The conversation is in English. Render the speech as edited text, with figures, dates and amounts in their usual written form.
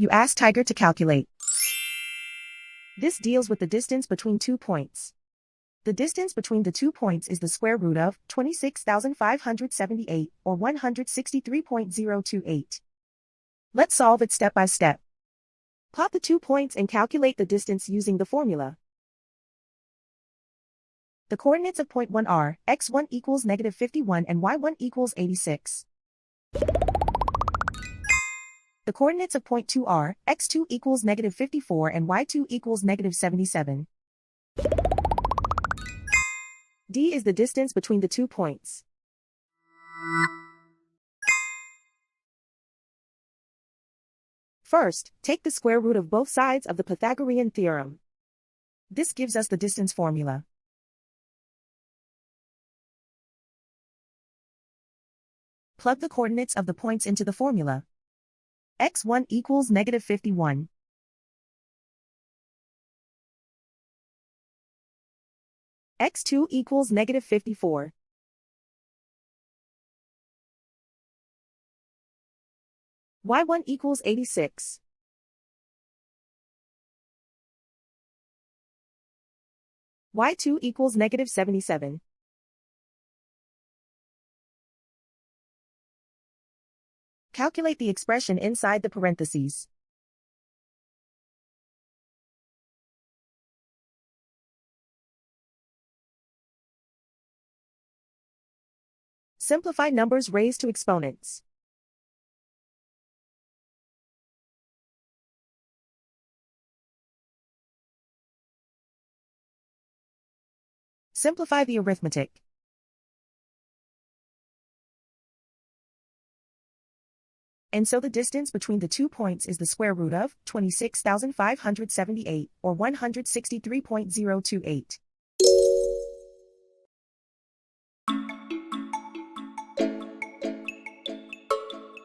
You ask Tiger to calculate. This deals with the distance between 2 points. The distance between the 2 points is the square root of 26,578, or 163.028. Let's solve it step by step. Plot the 2 points and calculate the distance using the formula. The coordinates of point 1 are x1 equals -51 and y1 equals 86. The coordinates of point 2 are x2 equals -54 and y2 equals -77. D is the distance between the 2 points. First, take the square root of both sides of the Pythagorean theorem. This gives us the distance formula. Plug the coordinates of the points into the formula. x1 equals -51. x2 equals -54. y1 equals 86. y2 equals -77. Calculate the expression inside the parentheses. Simplify numbers raised to exponents. Simplify the arithmetic. And so the distance between the 2 points is the square root of 26,578, or 163.028.